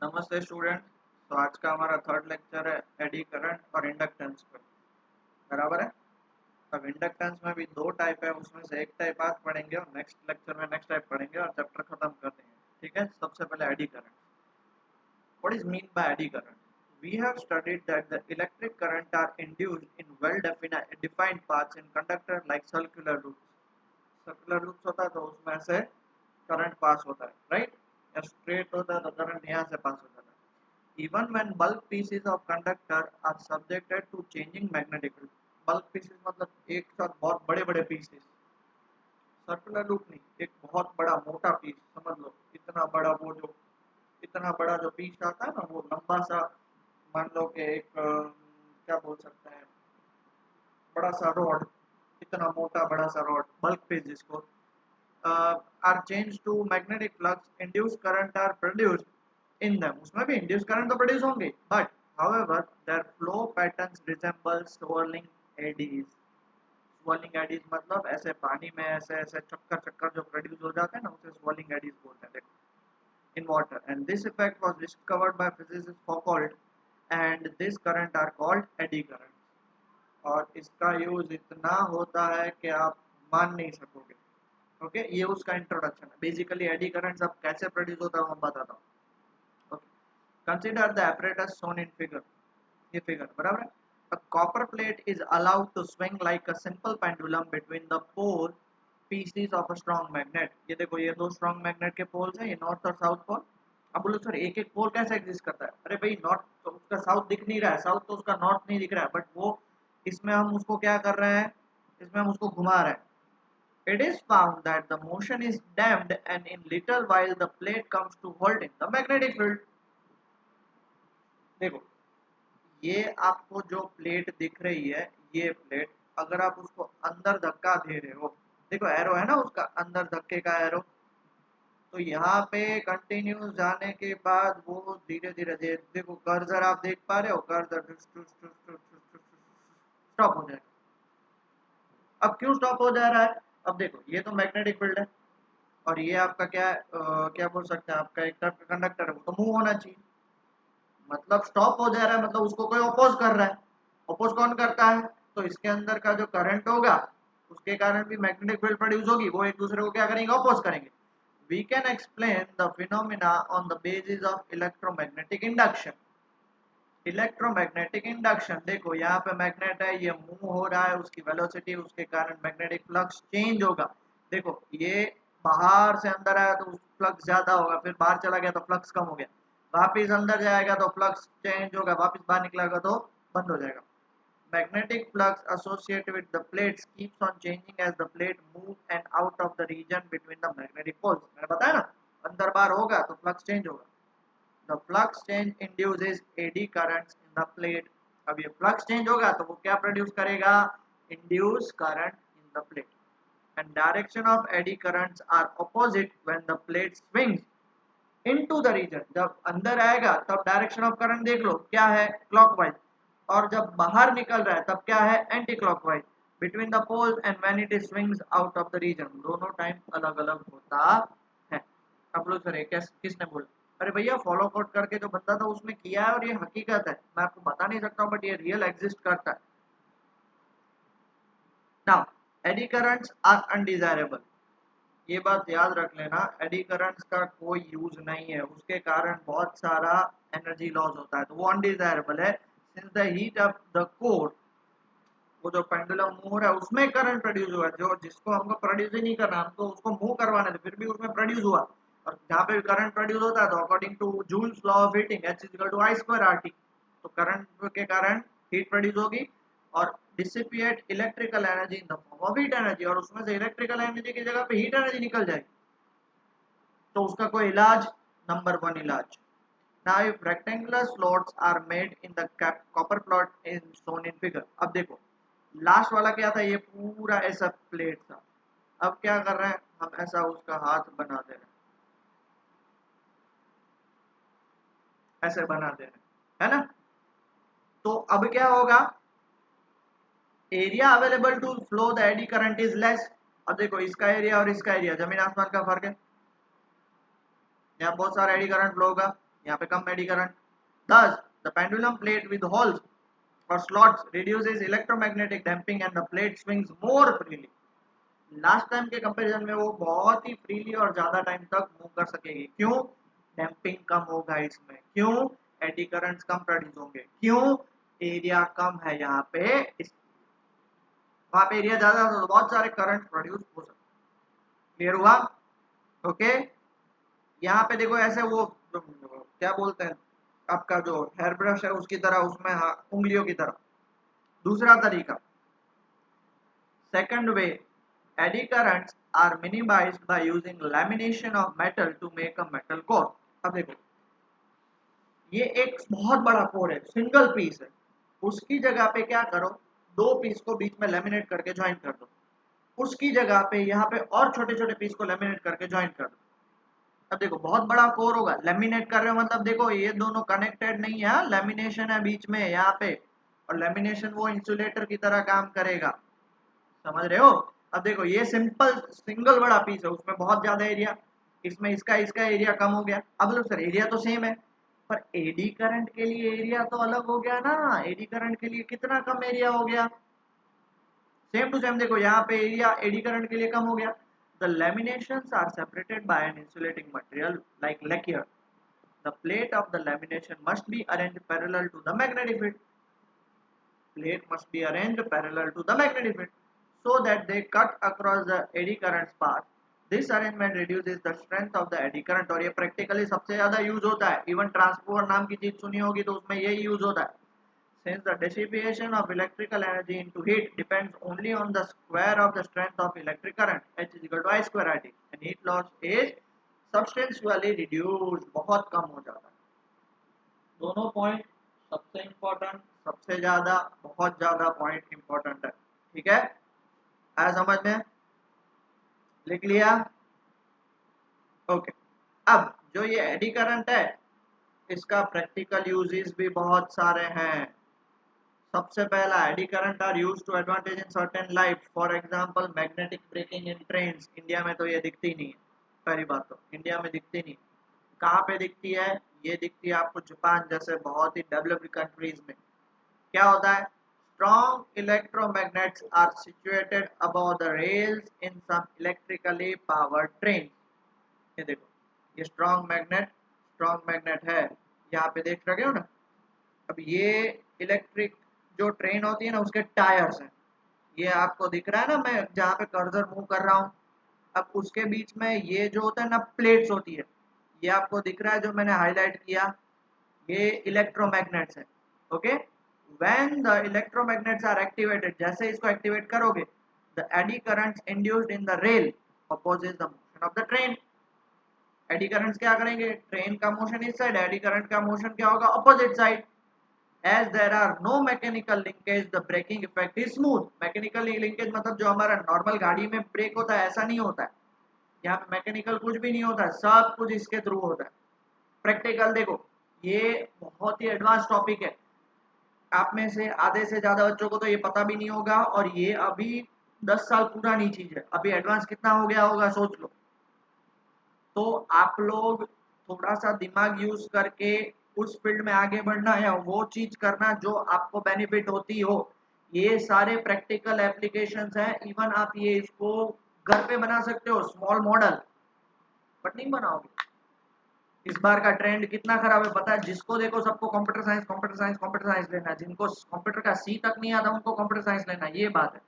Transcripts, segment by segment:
नमस्ते स्टूडेंट। तो आज का हमारा थर्ड लेक्चर है एडी करंट और इंडक्टेंस पर। बराबर है। अब इंडक्टेंस में भी दो टाइप है, उसमें से एक टाइप आज पढ़ेंगे और नेक्स्ट लेक्चर में नेक्स्ट टाइप पढ़ेंगे और चैप्टर खत्म कर देंगे। ठीक है, सबसे पहले eddy current. What is mean by eddy current? We have studied that the electric current are induced in well defined paths in conductor like circular loops. Circular loops होता है तो उसमें से करंट पास होता है, राइट? या straight होता है तो करंट यहाँ से पास होता है। Even when bulk pieces of conductor are subjected to changing magnetic field. bulk pieces मतलब एक साथ बहुत बड़े बड़े पीसेस, सर्कुलर लूप नहीं, एक बहुत बड़ा मोटा पीस समझ लो। इतना बड़ा वो जो इतना बड़ा जो पीस आता है ना, वो लंबा सा, मान लो कि एक क्या बोल सकते हैं, बड़ा सा रॉड, इतना मोटा बड़ा सा रॉड, बल्क पीस जिसको are changed to magnetic flux, induced current are produced in them. उसमें भी induced current तो produce होंगे, but however their flow patterns resemble swirling eddies. swirling eddies मतलब ऐसे पानी में ऐसे ऐसे चक्कर चक्कर जो प्रोड्यूस हो जाते हैं ना, उसे swirling eddies बोलते हैं। देखो, in water, and this effect was discovered by physicist Foucault, and this current are called eddy current. और इसका यूज इतना होता है कि आप मान नहीं सकोगे। ओके, ये उसका इंट्रोडक्शन है। बेसिकली एडी करंट अब कैसे प्रोड्यूस होता है मैं बताता हूँ। Okay, consider the apparatus shown in figure. ये फिगर बराबर है। A copper plate is allowed to swing like a simple pendulum between the pole pieces of a strong magnet. ये देखो, ये दो स्ट्रॉन्ग मैग्नेट के पोल्स हैं, ये नॉर्थ और साउथ पोल। अब बोलो सर एक एक पोल कैसे एग्जिस्ट करता है? अरे भाई, नॉर्थ तो उसका साउथ दिख नहीं रहा है, साउथ तो उसका नॉर्थ नहीं दिख रहा है, बट वो इसमें हम उसको क्या कर रहे हैं, इसमें हम उसको घुमा रहे हैं। It is found that the motion is damped and in little while the plate comes to halt in the magnetic field. देखो, ये आपको जो प्लेट दिख रही है, ये प्लेट अगर आप उसको अंदर धक्का दे रहे हो, देखो एरो है ना उसका, अंदर धक्के का एरो, तो यहाँ पे कंटिन्यूस जाने के बाद वो धीरे धीरे देखो कर्सर आप देख पा रहे हो, कर्सर स्टॉप हो जाएगा। अब क्यों स्टॉप हो जा रहा है? अब देखो, ये तो मैग्नेटिक फील्ड है और ये आपका क्या है, क्या बोल सकते हैं, आपका एक तरफ का कंडक्टर है, वो तो मूव होना चाहिए। मतलब स्टॉप हो जा रहा है मतलब उसको कोई अपोज कर रहा है। अपोज कौन करता है? तो इसके अंदर का जो करंट होगा उसके कारण भी मैग्नेटिक फील्ड प्रोड्यूस होगी, वो एक दूसरे को क्या करेंगे, अपोज करेंगे। We can explain the phenomena on the basis of electromagnetic induction. Electromagnetic induction, देखो यहाँ पे मैग्नेट है, ये मूव हो रहा है, उसकी वेलोसिटी, उसके कारण मैग्नेटिक फ्लक्स चेंज होगा। देखो, ये बाहर से अंदर आया तो फ्लक्स ज्यादा होगा, फिर बाहर चला गया तो फ्लक्स कम हो गया, वापिस अंदर जाएगा तो फ्लक्स चेंज होगा, वापिस बाहर निकलेगा तो बंद हो जाएगा। Magnetic flux associated with the plates keeps on changing as the plate moves and out of the region between the magnetic poles. मैंने बताया ना, अंदर बाहर होगा तो फ्लक्स चेंज होगा। The flux change induces eddy currents in the plate. अब ये फ्लक्स चेंज होगा तो वो क्या प्रोड्यूस करेगा, induce current in the plate. And direction of eddy currents are opposite when the plate swings into the region. जब अंदर आएगा तब डायरेक्शन ऑफ करंट देख लो क्या है, क्लॉकवाइज, और जब बाहर निकल रहा है तब क्या है, anti clockwise. Between the poles and when it is swings out of the region, दोनों टाइम अलग अलग होता है। अब लोग सर किसने बोला? अरे भैया, फॉलो आउट करके जो बंदा था उसने किया है और ये हकीकत है, मैं आपको बता नहीं सकता हूँ बट ये रियल एग्जिस्ट करता है। Now, eddy currents are undesirable. ये बात याद रख लेना, एडी करंट्स का कोई यूज नहीं है, उसके कारण बहुत सारा एनर्जी लॉस होता है, तो वो अनडिजायरेबल है। Since the heat of the core, वो जो पेंडुलम मूव हो रहा है उसमें करंट प्रोड्यूस हुआ, जो जिसको हमको प्रोड्यूस ही नहीं करना, हमको उसको मूव करवाना था, फिर भी उसमें प्रोड्यूस हुआ। और जहाँ पे करंट प्रोड्यूस होता है तो according to Joule's law of heating, H equal to I square R T, तो करंट के कारण हीट प्रोड्यूस होगी और dissipate electrical energy in the form of heat energy, और उसमें से इलेक्ट्रिकल एनर्जी की जगह पे हीट एनर्जी निकल जाएगी। तो उसका कोई इलाज, नंबर वन इलाज। Now if rectangular slots are made in the copper plot in shown in figure, अब देखो लास्ट वाला क्या था, ये पूरा ऐसा प्लेट था। अब क्या कर रहे हैं हम, ऐसा उसका हाथ बना दे रहे हैं, ऐसे बना दे रहे हैं, है ना? तो अब क्या होगा, area available to flow the eddy current is less. अब देखो, इसका एरिया और इसका एरिया जमीन आसमान का फर्क है, यहाँ बहुत सारा एडी करंट फ्लो होगा, यहाँ पे कम eddy current. Thus, the pendulum plate with holes or slots reduces electromagnetic damping and the plate swings more freely. Last time के कंपैरिजन में वो बहुत ही फ्रीली और ज्यादा टाइम तक मूव कर सकेगी। क्यों? डैम्पिंग कम होगा इसमें। क्यों? एडी करंट्स कम प्रोड्यूस होंगे। क्यों? एरिया कम है यहाँ पे, वहां पे एरिया ज्यादा तो बहुत सारे करंट प्रोड्यूस हो सकते। क्लियर हुआ? ओके। यहाँ पे देखो ऐसे वो क्या बोलते हैं, आपका जो हेयर ब्रश है उसकी तरह, उसमें उंगलियों की तरह। दूसरा तरीका, second way, eddy currents are minimized by using lamination of metal to make a metal core. अब देखो ये एक बहुत बड़ा कोर है, सिंगल पीस है, उसकी जगह पे क्या करो, दो पीस को बीच में लेमिनेट करके ज्वाइन कर दो। उसकी जगह पे यहाँ पे और छोटे छोटे पीस को लेमिनेट करके ज्वाइन कर दो। अब देखो बहुत बड़ा कोर होगा, लेमिनेट कर रहे हो मतलब देखो ये दोनों कनेक्टेड नहीं है, लेमिनेशन है बीच में यहाँ पे, और लेमिनेशन वो इंसुलेटर की तरह काम करेगा। समझ रहे हो? अब देखो ये सिंपल सिंगल बड़ा पीस है, उसमें बहुत ज्यादा एरिया, इसमें इसका इसका एरिया कम हो गया। अब लोग सर एरिया तो सेम है, पर एडी करंट के लिए एरिया तो अलग हो गया ना। एडी करंट के लिए कितना कम एरिया हो गया? सेम टू सेम देखो यहाँ पे एरिया एडी करंट के लिए कम हो गया। The laminations are separated by an insulating material like lacquer. The plate of the lamination must be arranged parallel to the magnetic field. Plate must be arranged parallel to the magnetic field so that they cut across the eddy current's path. This arrangement reduces the strength of the eddy current और ये practically सबसे ज़्यादा use होता है। Even transformer नाम की चीज सुनी होगी तो उसमें यही यूज होता है। Since the dissipation of electrical energy into heat depends only on the square of the strength of electric current, H is equal to I square RT, and heat loss is substantially reduced, बहुत कम हो जाता है। दोनों point सबसे important, सबसे ज्यादा, बहुत ज्यादा पॉइंट इम्पोर्टेंट है। ठीक है, आया समझ में? लिख लिया? ओके। अब जो ये एडी करंट है इसका प्रैक्टिकल यूजेस भी बहुत सारे हैं। सबसे पहला, eddy current are used to advantage in certain life, for example magnetic braking in trains. India में तो ये दिखती नहीं है, पहली बात तो इंडिया में दिखती नहीं। कहाँ पे दिखती है? ये दिखती है आपको जापान जैसे बहुत ही डेवलप्ड कंट्रीज में। क्या होता है? Strong electromagnets are situated above the rails in some electrically powered train. ये देखो ये स्ट्रॉन्ग मैग्नेट है, यहाँ पे देख रहे हो ना। अब ये इलेक्ट्रिक जो ट्रेन होती है ना उसके टायर्स हैं, ये आपको दिख रहा है ना, मैं जहाँ पे कर्सर मूव कर रहा हूँ। अब उसके बीच में ये जो होता है ना प्लेट्स होती है, ये आपको दिख रहा है जो मैंने हाईलाइट किया, ये इलेक्ट्रोमैग्नेट्स है। Okay, when the electromagnets are activated, जैसे इसको एक्टिवेट करोगे, the eddy currents induced in the rail opposes the motion of the train. Eddy currents क्या करेंगे? ट्रेन का मोशन इस साइड, एडी करंट का मोशन क्या होगा? Opposite side. As there are no mechanical linkage, the braking effect is smooth. Mechanical linkage मतलब जो हमारा नॉर्मल गाड़ी में ब्रेक होता है ऐसा नहीं होता है, यहाँ पे मैकेनिकल कुछ भी नहीं होता है, सब कुछ इसके थ्रू होता है। प्रैक्टिकल देखो, ये बहुत ही एडवांस टॉपिक है, आप में से आधे से ज्यादा बच्चों को तो ये पता भी नहीं होगा, और ये अभी 10 साल पुरानी चीज है, अभी एडवांस कितना हो गया होगा सोच लो। तो आप लोग थोड़ा सा दिमाग यूज करके उस फील्ड में आगे बढ़ना या वो चीज करना जो आपको बेनिफिट होती हो। ये सारे प्रैक्टिकल एप्लीकेशंस हैं। इवन आप ये इसको घर पे बना सकते हो, स्मॉल मॉडल, बट नहीं बनाओगे। इस बार का ट्रेंड कितना खराब है पता है? जिसको देखो सबको computer science computer science computer science लेना है, जिनको कंप्यूटर का सी तक नहीं आता उनको कंप्यूटर साइंस लेना है, ये बात है।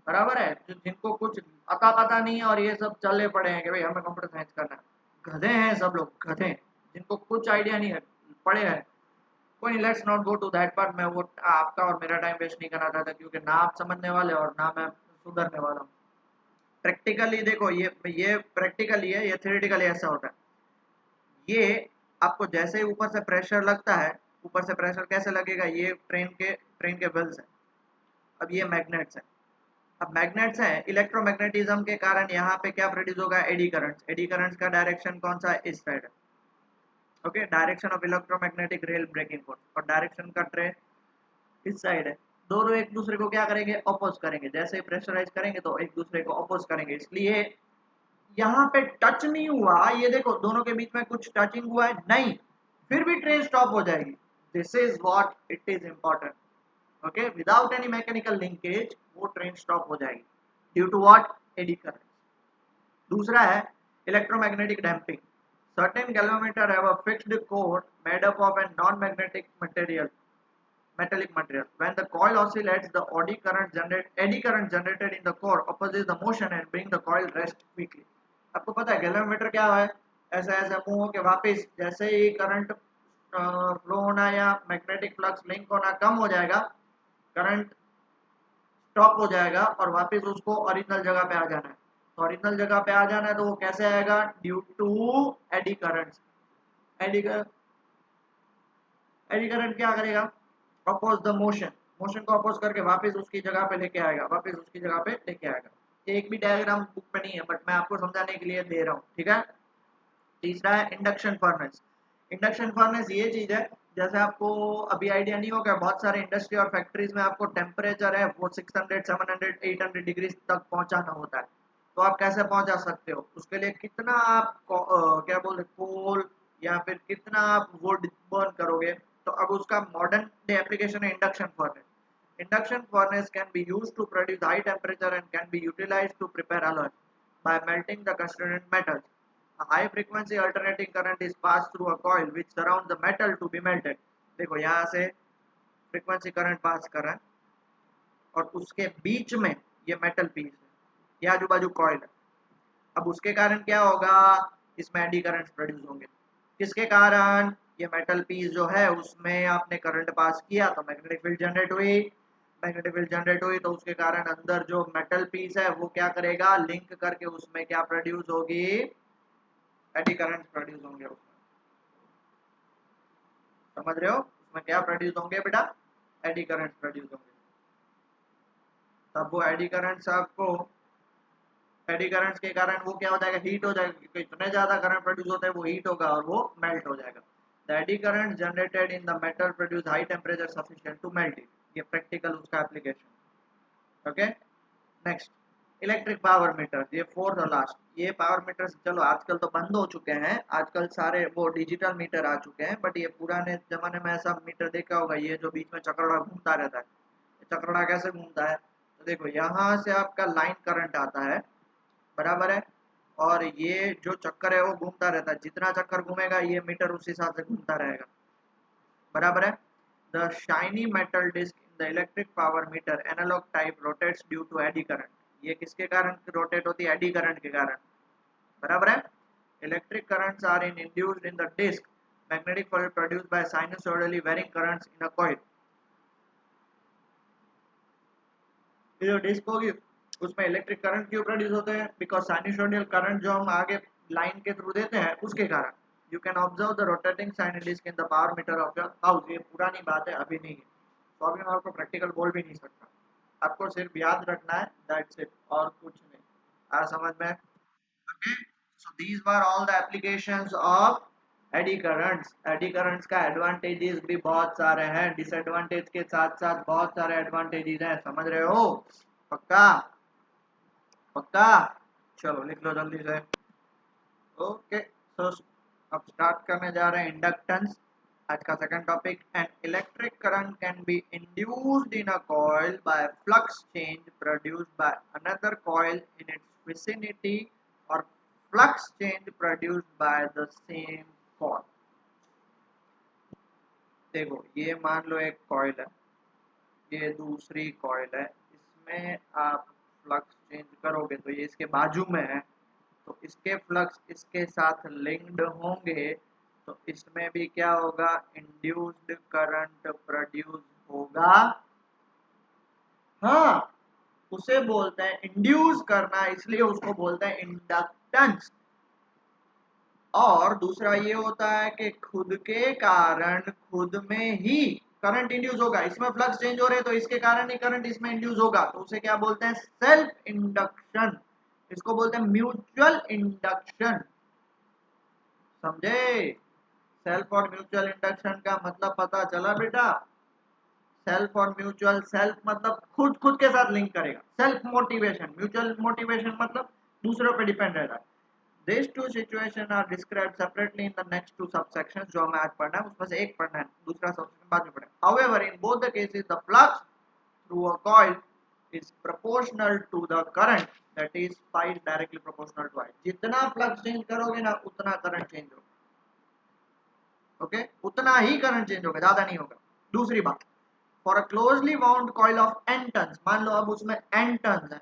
बराबर है? जिनको कुछ अता पता नहीं है और ये सब चले पड़े हैं कि भाई हमें कंप्यूटर साइंस करना है, गधे हैं सब लोग, गधे, जिनको कुछ आइडिया नहीं है, पड़े हैं। कोई नहीं, let's not go to that part. मैं वो आपका और मेरा टाइम वेस्ट नहीं करना चाहता, क्योंकि ना आप समझने वाले और ना मैं सुधरने वाला हूँ। प्रैक्टिकली देखो, ये प्रैक्टिकली है, ये थ्योरेटिकली ऐसा होता है। ये आपको जैसे ही ऊपर से प्रेशर लगता है, ऊपर से प्रेशर कैसे लगेगा? ये ट्रेन के व्हील्स हैं, अब ये मैग्नेट्स हैं। अब मैग्नेट्स हैं, इलेक्ट्रोमैग्नेटिज्म के कारण यहाँ पे क्या प्रोड्यूस होगा? Eddy currents. एडी करंट्स का डायरेक्शन कौन सा है? इस साइड है। Okay, direction of electromagnetic rail braking force, और डायरेक्शन का ट्रेन इस साइड है। दोनों एक दूसरे को क्या करेंगे? अपोज करेंगे। जैसे ही प्रेशराइज करेंगे तो एक दूसरे को अपोज करेंगे, इसलिए यहाँ पे टच नहीं हुआ। ये देखो दोनों के बीच में कुछ टचिंग हुआ है? नहीं, फिर भी ट्रेन स्टॉप हो जाएगी। This is what it is important. Okay, without any mechanical linkage वो ट्रेन स्टॉप हो जाएगी due to what, eddy current. दूसरा है electromagnetic damping. Certain galvanometer have a fixed core made up of a non magnetic material, metallic material. When the coil oscillates, the eddy current generated in the core opposes the motion and bring the coil rest quickly. आपको पता है galvanometer क्या है? ऐसा ऐसा move होके वापस जैसे ही करंट फ्लो होना या मैग्नेटिक फ्लक्स लिंक होना कम हो जाएगा, करंट स्टॉप हो जाएगा और वापस उसको ओरिजिनल जगह पे आ जाना है। तो ओरिजिनल जगह पे आ जाना है तो वो कैसे आएगा? Due to eddy current. Eddy current क्या करेगा? अपोज द मोशन, मोशन को अपोज करके वापस उसकी जगह पे लेके आएगा, वापस उसकी जगह पे लेके आएगा। एक भी डायग्राम बुक में नहीं है बट मैं आपको समझाने के लिए दे रहा हूँ, ठीक है। तीसरा है इंडक्शन फर्नेस। इंडक्शन फर्नेस ये चीज है, जैसे आपको अभी आइडिया नहीं होगा, बहुत सारे इंडस्ट्री और फैक्ट्रीज में आपको टेम्परेचर है वो 600 700 800 डिग्री तक पहुंचाना होता है। तो आप कैसे पहुंचा सकते हो? उसके लिए कितना आप क्या बोलते कोल या फिर कितना आप वुड बर्न करोगे। तो अब उसका मॉडर्न डे एप्लीकेशन है induction furnace. Induction furnace can be used to produce high temperature and can be utilized to prepare alloys by melting the constituent metals. A high frequency alternating current is passed through a coil which surrounds the metal to be melted. देखो यहाँ से frequency current pass कर रहा है और उसके बीच में ये मेटल पीस है, ये आजू बाजू कॉइल है। अब उसके कारण क्या होगा? इसमें एडी करंट प्रोड्यूस होंगे। किसके कारण? ये मेटल पीस जो है उसमें आपने करंट पास किया तो मैग्नेटिक फील्ड जनरेट हुई। मैग्नेटिक फील्ड जनरेट हुई तो उसके कारण अंदर जो मेटल पीस है वो क्या करेगा? लिंक करके उसमें क्या प्रोड्यूस होगी? एडी करंट प्रोड्यूस होंगे उसमें। समझ रहे हो? उसमें क्या प्रोड्यूस होंगे बेटा? एडी करंट प्रोड्यूस होंगे। तब वो एडी करंट्स आपको, एडी करंट्स के कारण वो क्या हो जाएगा? हीट हो जाएगा, क्योंकि इतने ज्यादा करंट प्रोड्यूस होता है वो हीट होगा और वो मेल्ट हो जाएगा। The eddy current generated in the metal produce high temperature sufficient to melt it. ये प्रैक्टिकल उसका application. Okay, next electric power meter, ये फोर्थ और लास्ट। ये पावर मीटर चलो आजकल तो बंद हो चुके हैं, आजकल सारे वो डिजिटल मीटर आ चुके हैं, बट ये पुराने जमाने में ऐसा मीटर देखा होगा, ये जो बीच में चक्रा घूमता रहता है। चक्रा कैसे घूमता है? तो देखो यहाँ से आपका लाइन करंट आता है, बराबर है, और ये जो चक्कर है वो घूमता रहता है। जितना चक्कर घूमेगा ये मीटर उस हिसाब से घूमता रहेगा, बराबर है। The shiny metal disc in the electric power meter analog type rotates due to eddy current. ये किसके कारण रोटेट होती है? एडी करंट के कारण, बराबर है। Electric currents are in induced in the disc magnetic field produced by sinusoidally varying currents in a coil. ये जो डिस्क होगी उसमें इलेक्ट्रिक करंट क्यों प्रोड्यूस होते हैं? बिकॉज साइनसॉइडल करंट जो हम आगे लाइन के थ्रू देते हैं उसके कारण। You can observe the rotating shine disc in the power meter of your house. ये पुरानी बात है, अभी नहीं है, तो अभी मैं आपको प्रैक्टिकल बोल भी नहीं सकता। आपको सिर्फ याद रखना है, दैट्स इट, और कुछ नहीं। आ समझ में? Okay, so these were all the applications of AD currents. Eddy currents का एडवांटेजेस भी बहुत सारे हैं, डिसएडवांटेज के साथ साथ बहुत सारे एडवांटेजेस हैं, समझ रहे हो? पक्का? पक्का? चलो लिख लो जल्दी से। ओके, सो अब स्टार्ट करने जा रहे हैं इंडक्टेंस, आज का second topic. An electric current can be induced in a coil by flux change produced by another coil in its vicinity और flux change produced by the same coil. देखो ये मान लो एक कॉइल है, ये दूसरी कॉइल है, इसमें आप फ्लक्स चेंज करोगे तो ये इसके बाजू में है, तो इसके फ्लक्स इसके साथ लिंक्ड होंगे, तो इसमें भी क्या होगा? इंड्यूस्ड करंट प्रोड्यूस होगा। हाँ, उसे बोलते हैं इंड्यूस करना, इसलिए उसको बोलते हैं इंडक्टेंस। और दूसरा ये होता है कि खुद के कारण खुद में ही करंट इंड्यूस होगा। इसमें फ्लक्स चेंज हो रहे हैं तो इसके कारण ही करंट इसमें इंड्यूस होगा, तो उसे क्या बोलते हैं? Self induction. इसको बोलते हैं म्यूचुअल इंडक्शन, समझे? सेल्फ और म्यूचुअल इंडक्शन का मतलब पता चला बेटा? सेल्फ और म्यूचुअल, सेल्फ मतलब खुद खुद के साथ लिंक करेगा, सेल्फ मोटिवेशन। म्यूचुअल मोटिवेशन मतलब दूसरों पे डिपेंड रहता है। These two situations are described separately in the next two subsections जो हमें आज पढ़ना है उसमें से एक पढ़ना है दूसरा सबसेक्शन बाद में पढ़ेंगे. However, in both the cases the flux through a coil is proportional to the current, that is phi is directly proportional to I. जितना फ्लक्स चेंज करोगे ना उतना करंट चेंज होगा. ओके उतना ही करंट चेंज होगा ज्यादा नहीं होगा. दूसरी बात for a closely wound coil of n turns मान लो अब उसमें n टर्न्स है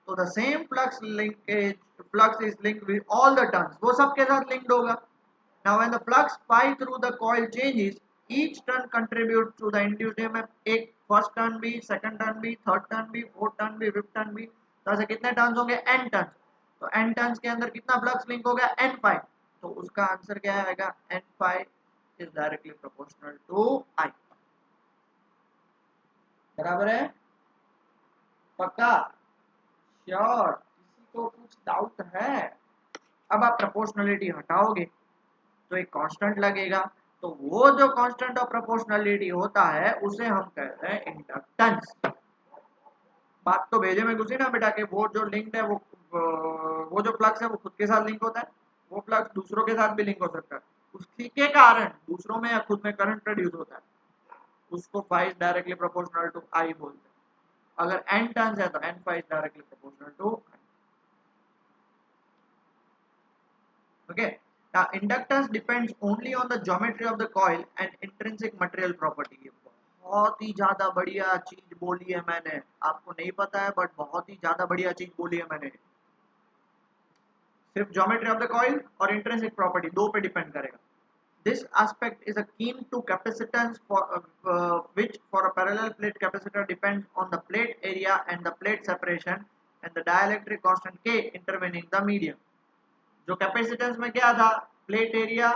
तो the same flux is linked with all the turns वो सबके साथ लिंक्ड होगा. Now when the flux phi through the coil changes each turn contribute to the induced EMF. एक फर्स्ट टर्न भी सेकंड टर्न भी third turn भी fourth turn भी fifth turn भी तो ऐसे कितने टर्न्स होंगे n टर्न्स. तो n टर्न्स के अंदर कितना फ्लक्स लिंक हो गया n पाई. तो उसका आंसर क्या आएगा n pi is directly proportional to I. बराबर है पक्का श्योर किसी को कुछ डाउट है. अब आप प्रोपोर्शनलिटी हटाओगे तो एक कांस्टेंट लगेगा तो वो जो कांस्टेंट ऑफ प्रोपोर्शनलिटी होता है उसे हम कहते हैं इंडक्टेंस. बात तो भेजे में घुसी ना बेटा कि वो जो लिंक्ड है वो जो फ्लक्स है वो खुद के साथ लिंक होता है वो फ्लक्स दूसरों के साथ भी लिंक हो सकता है. उसी के कारण दूसरों में या खुद में करंट प्रोड्यूस होता है उसको phi directly proportional to I बोलते हैं. अगर n टर्न्स है तो n phi directly proportional to I. Okay now inductance depends only on the geometry of the coil and intrinsic material property. बहुत ही ज्यादा बढ़िया चीज बोली है मैंने आपको नहीं पता है बट बहुत ही ज्यादा बढ़िया चीज बोली है मैंने. सिर्फ ज्योमेट्री ऑफ द कॉइल और इंट्रिंसिक प्रॉपर्टी दो पे डिपेंड करेगा. This aspect is akin to capacitance which for a parallel plate capacitor depends on the plate area and the plate separation and the dielectric constant K intervening the medium. जो capacitance में क्या था plate area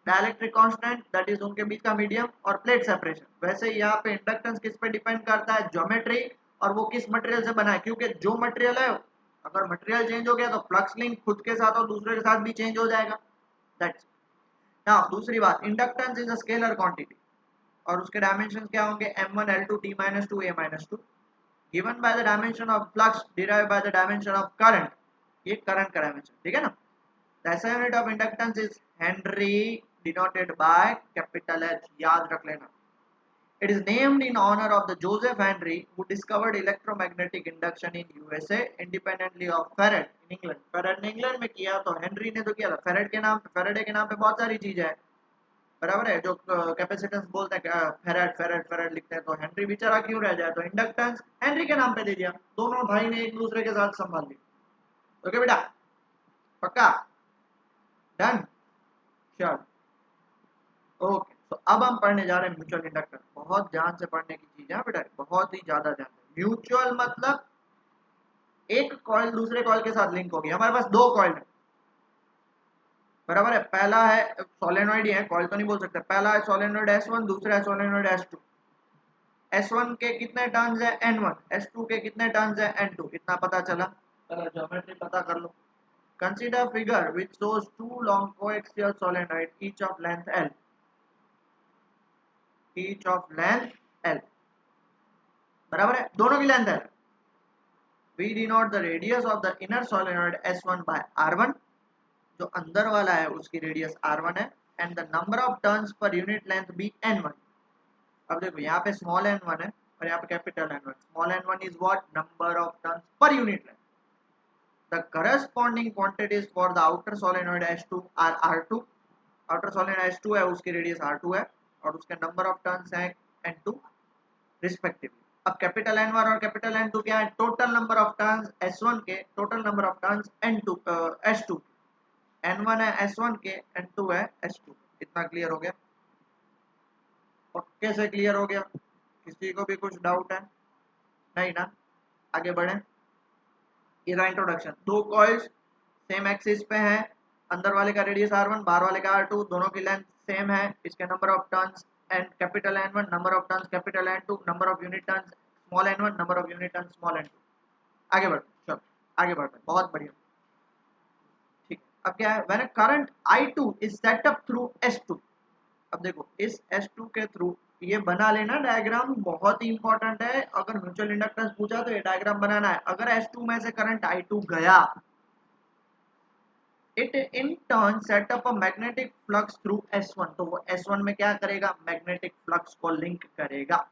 dielectric constant that is उनके बीच का medium और plate separation. वैसे ही यहाँ पे इंडक्टेंस किस पे डिपेंड करता है ज्योमेट्री और वो किस मटेरियल से बना है क्योंकि जो मटेरियल है अगर मटेरियल चेंज हो गया तो फ्लक्स लिंक खुद के साथ और दूसरे के साथ भी चेंज हो जाएगा. दैट्स नाउ दूसरी बात inductance is a scalar quantity और उसके डायमेंशन क्या होंगे m1 l2 t-2 a-2 given by the dimension of flux derive by the dimension of current. ये करंट का डायमेंशन ठीक है ना. The SI unit of inductance is Henry denoted by capital H. याद रख लेना. It is named in honor of the Joseph Henry who discovered electromagnetic induction in USA independently of Farad in England. Farad ने England में किया तो Henry ने तो किया था. फैराडे के नाम पे बहुत सारी चीजें है बराबर है. जो कैपेसिटेंस बोलते हैं फेराड लिखते हैं तो हेनरी बेचारा क्यों रह जाए तो इंडक्टेंस हेनरी के नाम पे दे दिया. दोनों भाई ने एक दूसरे के साथ संभाल लिया. ओके बेटा पक्का डन श्योर. ओके तो अब हम पढ़ने जा रहे हैं म्यूचुअल इंडक्टेंस. बहुत ध्यान से पढ़ने की चीज है बेटा बहुत ही ज्यादा ध्यान. म्यूचुअल मतलब एक कॉइल दूसरे कॉइल के साथ लिंक होगी. हमारे पास दो कॉइल है बराबर है. पहला है सोलेनॉइड ही है कॉइल तो नहीं बोल सकते. पहला है सोलेनॉइड S1 दूसरा है सोलेनॉइड S2. S1 के कितने टर्न्स है N1 S2 के कितने टर्न्स है N2. इतना पता चला. चलो ज्योमेट्री पता कर लो. Consider figure which shows two long coaxial solenoid each of length L. Each of length L. बराबर है दोनों की लेंथ है. We denote the radius of the inner solenoid S1 by R1. जो अंदर वाला है उसकी रेडियस R1 है and the number of turns per unit length be N1. अब देखो यहाँ पे स्मॉल n1 है और यहाँ पे capital n1. Small n1 is what number of turns per unit length. The corresponding quantities for the outer solenoid S2 are R2. outer solenoid S2 है उसकी रेडियस R2 है और उसके नंबर ऑफ टर्न्स हैं N2 रिस्पेक्टिवली. अब capital N1 और capital N2 क्या है total number of turns S1 के total number of turns S2. N1 है S1 के N2 है S2. इतना क्लियर हो गया पक्के से क्लियर हो गया. किसी को भी कुछ डाउट है नहीं ना. आगे बढ़े. ये था इंट्रोडक्शन. दो कॉइल्स सेम एक्सिस पे हैं. अंदर वाले का रेडियस R1 बाहर वाले का R2 दोनों की लेंथ सेम है. इसके number of turns and capital N1 number of turns capital N2 number of unit turns small n1 number of unit turns small n2. आगे बढ़ते चलो आगे बढ़ते हैं. बहुत बढ़िया ठीक. अब क्या है when a current I2 is set up through S2. अब देखो इस S2 के थ्रू ये बना लेना डायग्राम बहुत ही इंपॉर्टेंट है. अगर म्यूचुअल इंडक्टेंस पूछा तो ये डायग्राम बनाना है. अगर S2 में से करंट I2 गया it in turn set up a magnetic flux through S1, तो वो S1 में क्या करेगा, मैग्नेटिक फ्लक्स को लिंक करेगा।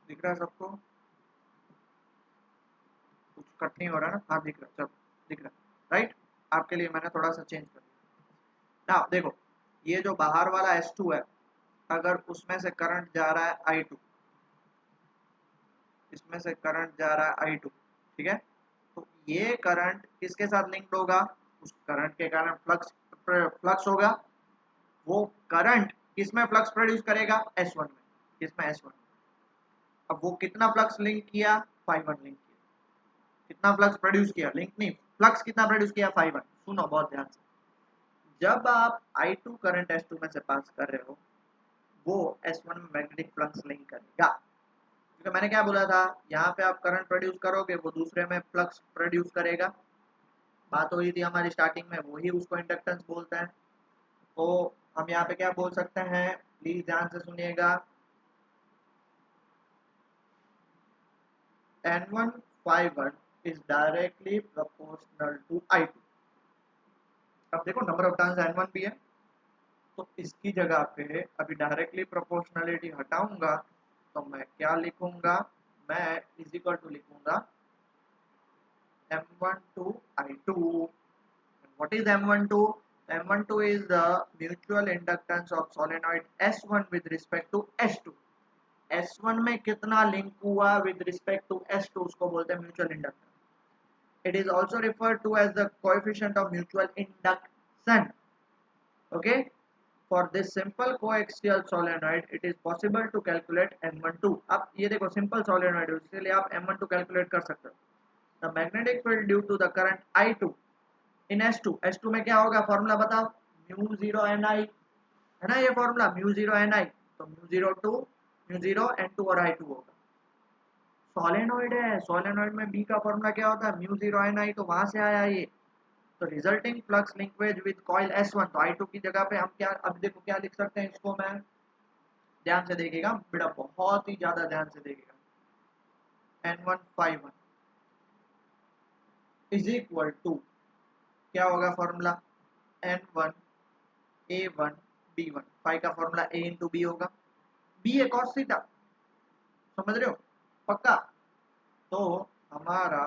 दिख रहा है सबको, कुछ कट नहीं हो रहा ना, हाँ दिख रहा है, चलो दिख रहा है राइट। आपके लिए मैंने थोड़ा सा चेंज कर दिया ना। देखो ये जो बाहर वाला S2 है, अगर उसमें से करंट जा रहा है I2, इसमें से करंट जा रहा है I2, ठीक है, तो ये करंट किसके साथ लिंक्ड होगा, उस करंट के कारण फ्लक्स फ्लक्स होगा। वो करंट किसमें फ्लक्स प्रोड्यूस करेगा, S1 में, किसमें S1 में। अब वो कितना फ्लक्स लिंक किया, phi1 लिंक किया। कितना फ्लक्स प्रोड्यूस किया, लिंक नहीं, फ्लक्स कितना प्रोड्यूस किया, phi1। सुनो बहुत ध्यान से, जब आप I2 करंट S2 में से पास कर रहे हो, वो S1 में मैग्नेटिक फ्लक्स लिंक करेगा। क्योंकि मैंने क्या बोला था, यहाँ पे आप करंट प्रोड्यूस करोगे, वो दूसरे में फ्लक्स प्रोड्यूस करेगा। बात हुई थी हमारी स्टार्टिंग में, वही उसको इंडक्टेंस बोलते हैं। तो हम यहाँ पे क्या बोल सकते हैं, प्लीज ध्यान से सुनिएगा, N1 phi1 is directly proportional to I2। अब देखो नंबर ऑफ टर्न्स N1 भी है, तो इसकी जगह पे अभी डायरेक्टली प्रोपोर्शनलिटी हटाऊंगा, तो मैं क्या लिखूंगा, मैं इज इक्वल टू लिखूंगा M1 to I2। What is M12? M12 is the mutual inductance of solenoid S1 with respect to S2। S1 में कितना लिंक हुआ with respect to S2, उसको बोलते हैं mutual inductance. It is also referred to as the coefficient of mutual induction। Okay? For this simple coaxial solenoid, it is possible to calculate M12। अब ये देखो simple solenoid है, इसलिए आप M12 calculate कर सकते हो। The magnetic field due to the current I2 in S2 में क्या होगा, फॉर्मूला बताओ, म्यू जीरो एन आई, है ना ये फॉर्मूला, म्यू जीरो एन आई, तो म्यू जीरो एन टू और I2 होगा। सोलेनोइड है, सोलेनोइड में बी का फॉर्मूला क्या होता है, म्यू जीरो एन आई, तो वहां से आया ये। तो resulting flux linkage with coil S1, तो I2 की जगह पे हम क्या, अब देखो क्या लिख सकते हैं इसको, मैं ध्यान से देखिएगा बेटा, बहुत ही ज्यादा ध्यान से देखिएगा, N1 phi1 is equal to क्या होगा formula, N1 A1 B1, phi का फॉर्मूला A इंटू बी होगा, बी है cos थीटा, समझ रहे हो पक्का। तो हमारा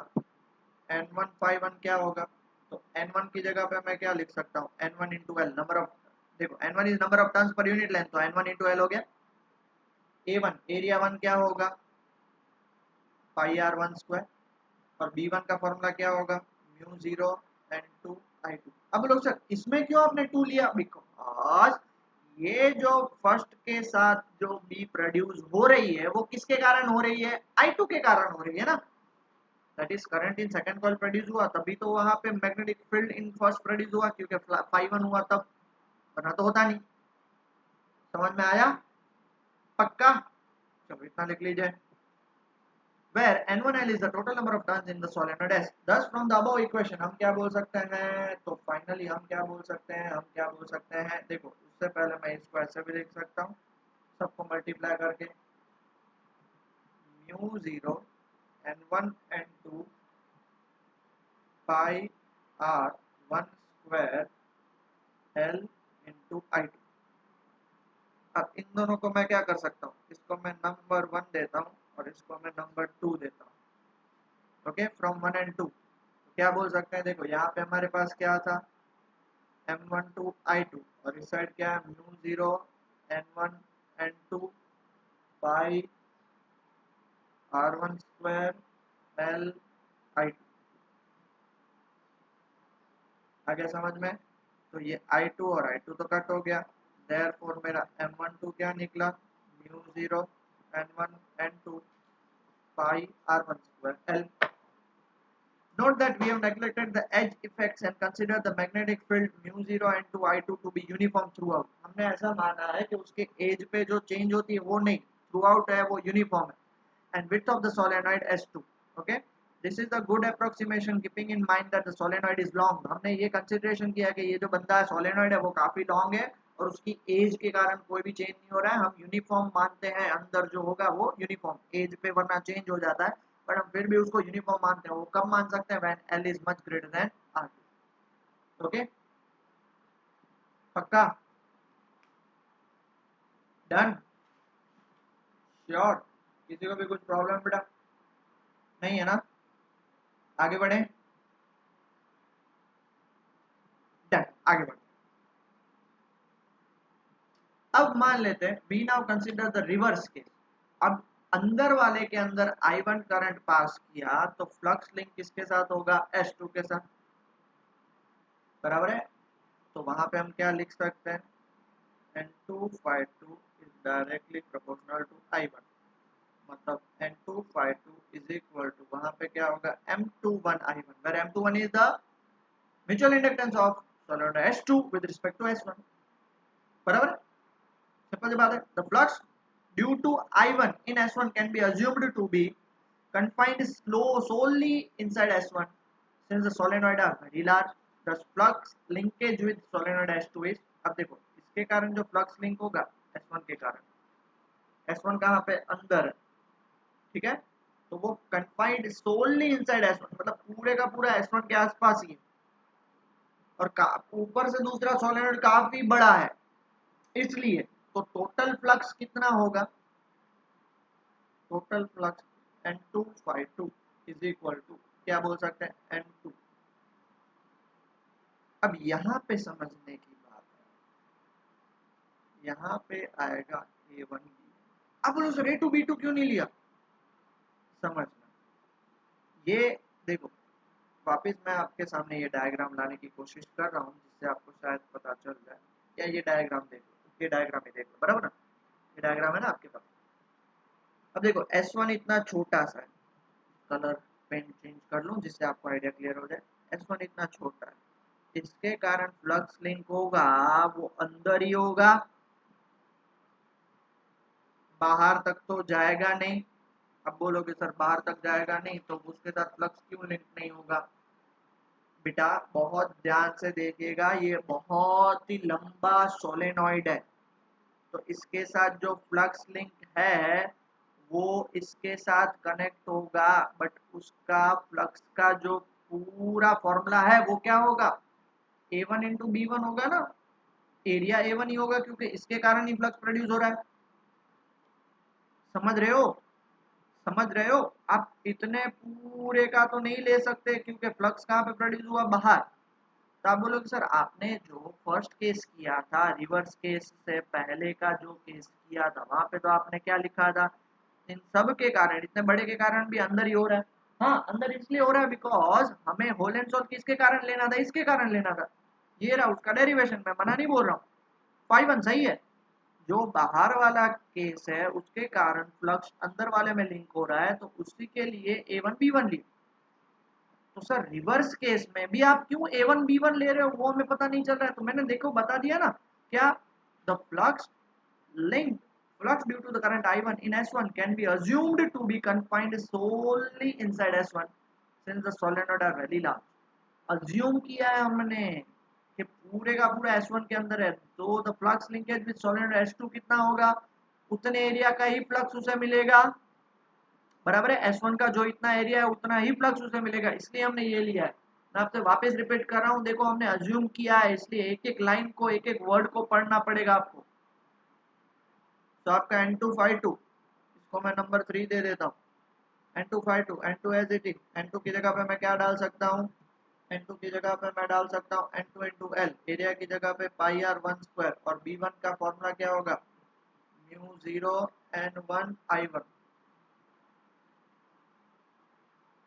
N1 phi1 क्या होगा, तो N1 की जगह पे मैं क्या लिख सकता हूँ, N1 into L, number of, देखो N1 is number of turns per unit length, तो N1 इंटू एल हो गया। A1 एरिया 1 क्या होगा, पाई R1 स्क्वायर, और B1 का फॉर्मूला क्या होगा, mu zero N to I2। अब लोग सर इसमें क्यों आपने 2 लिया, बिकॉज ये जो फर्स्ट के साथ जो बी प्रोड्यूस हो रही है, वो किसके कारण हो रही है, I2 के कारण हो रही है ना। That is current in second coil produce हुआ, तभी तो वहां पे magnetic field in first produce हुआ, क्योंकि phi1 हुआ तब, वरना तो होता नहीं। समझ में आया पक्का, चलो इतना लिख लीजिए। where N1L is the total number of turns in the solenoid S। Thus from the above equation हम क्या बोल सकते हैं, तो फाइनली हम क्या बोल सकते हैं, हम क्या बोल सकते हैं, देखो उससे पहले मैं इसको ऐसे भी लिख सकता हूँ, सबको मल्टीप्लाई करके, mu zero N1 N2 pi R1 square L into I2। अब इन दोनों को मैं क्या कर सकता हूँ, इसको मैं नंबर 1 देता हूँ और इसको मैं नंबर 2 देता हूँ। ओके, फ्रॉम 1 एंड 2 क्या बोल सकते हैं, देखो यहाँ पे हमारे पास क्या था, M1 टू I2, और इस साइड क्या है, mu zero N1 N2 by R1 square L I2। आ गया समझ में, तो ये I2 और I2 तो कट हो गया, देयरफॉर मेरा M12 क्या निकला, mu zero N1 N2 by R1 square L। Note that we have neglected the edge effects and consider the magnetic field mu0 and 2 I2 to be uniform throughout। हम हमने ऐसा माना है कि उसके एज पे जो चेंज होती है वो नहीं, थ्रू आउट है, वो यूनिफॉर्म है. And width of the solenoid S2. Okay, this is the good approximation keeping in mind that the solenoid is long. हमने ये कंसिडरेशन किया कि ये जो बंदा है सोलेनॉइड है वो काफी लॉन्ग है और उसकी एज के कारण कोई भी चेंज नहीं हो रहा है. हम यूनिफॉर्म मानते हैं, अंदर जो होगा वो यूनिफॉर्म, एज पे वरना चेंज हो जाता है, बट हम फिर भी उसको यूनिफॉर्म मानते हैं. वो कब मान सकते हैं? When L is much greater than R2. Okay, पक्का? डन? श्योर? किसी को भी कुछ प्रॉब्लम बेटा नहीं है ना? आगे बढ़े? डन, आगे बढ़े. अब मान लेते हैं we now consider the reverse case. अब अंदर वाले के अंदर I1 करंट पास किया तो फ्लक्स लिंक किसके साथ होगा? S2 के साथ. बराबर है? तो वहां पे हम क्या लिख सकते हैं? N2 is directly proportional to I1. मतलब N2 is equal to, वहां पे क्या होगा? M21 I1, where M21 is the mutual inductance of solenoid S2 with respect to S1. बराबर है? सिंपल सी बात है. The flux due to I1 in S1 can be assumed to be confined solely inside S1 since the solenoid are very large. The flux linkage with solenoid S2 is, अब देखो इसके कारण जो flux link होगा S1 के कारण, S1 कहाँ पे? अंदर है. ठीक है, तो वो कंफाइंड सोलली इनसाइड S1, मतलब पूरे का पूरा S1 के आसपास ही है. और ऊपर से दूसरा सोलेनॉइड काफी बड़ा है, इसलिए तो टोटल फ्लक्स कितना होगा? Total flux N2 is equal to, क्या बोल सकते हैं? N2. अब यहाँ पे समझने की बात है, यहाँ पे आएगा A1 B. अब बोलो सर A2 B2 क्यों नहीं लिया? समझना, ये देखो वापस मैं आपके सामने ये डायग्राम लाने की कोशिश कर रहा हूँ जिससे आपको शायद पता चल जाए. या ये डायग्राम देखो, ये डायग्राम ही देखो, बराबर ना? ये डायग्राम है ना आपके पास. अब देखो S1 इतना छोटा सा है, कलर पेन चेंज कर लूं जिससे आपको आइडिया क्लियर हो जाए. S1 इतना छोटा है, इसके कारण फ्लक्स लिंक होगा वो अंदर ही होगा, बाहर तक तो जाएगा नहीं. अब बोलोगे सर बाहर तक जाएगा नहीं तो उसके साथ फ्लक्स क्यों लिंक नहीं होगा? बेटा बहुत ध्यान से देखिएगा, ये बहुत ही लंबा सोलेनॉइड है, तो इसके साथ जो फ्लक्स लिंक है वो इसके साथ कनेक्ट होगा, बट उसका फ्लक्स का जो पूरा फॉर्मूला है वो क्या होगा? A1 इंटू B1 होगा ना. एरिया A1 ही होगा क्योंकि इसके कारण ही फ्लक्स प्रोड्यूस हो रहा है. समझ रहे हो? समझ रहे हो? आप इतने पूरे का तो नहीं ले सकते क्योंकि फ्लक्स कहाँ पे प्रोड्यूस हुआ? बाहर. तो आप बोलोगे सर आपने जो फर्स्ट केस किया था, रिवर्स केस से पहले का जो केस किया था, वहां पे तो आपने क्या लिखा था? इन सब के कारण, इतने बड़े के कारण भी अंदर ही हो रहा है. हाँ, अंदर इसलिए हो रहा है बिकॉज हमें होल एंड सोल किसके कारण लेना था? इसके कारण लेना था. ये रहा उसका डेरिवेशन, मैं मना नहीं बोल रहा हूँ. 5-1 सही है. जो बाहर वाला केस है उसके कारण फ्लक्स अंदर वाले में लिंक हो रहा है, तो उसी के लिए A1 B1 ली. तो सर रिवर्स केस में भी आप क्यों A1 B1 ले रहे हो वो हमें पता नहीं चल रहा है. तो मैंने देखो बता दिया ना, क्या? The flux link, flux due to the current I1 in S1 can be assumed to be confined solely inside S1 since the solenoid are very large. assume किया है हमने कि पूरे का पूरा S1 के अंदर है, तो the flux linkage with solenoid S2 कितना होगा? उतने एरिया का ही फ्लक्स उसे मिलेगा, बराबर है? S1 का जो इतना एरिया है उतना ही फ्लक्स उसे मिलेगा, इसलिए हमने ये लिया है. मैं आपसे वापस रिपीट कर रहा हूँ, देखो हमने अज्यूम किया है इसलिए एक एक लाइन को, एक एक वर्ड को पढ़ना पड़ेगा आपको. तो आपका N2 इसको मैं नंबर 3 दे देता हूँ. N2 as it is. N2 की जगह पे मैं क्या डाल सकता हूँ? N2 की जगह पे मैं डाल सकता हूँ N2 इंटू एल, एरिया की जगह पे पाई आर 1/2, और B1 का फॉर्मूला क्या होगा? Mu 0 N1 I1.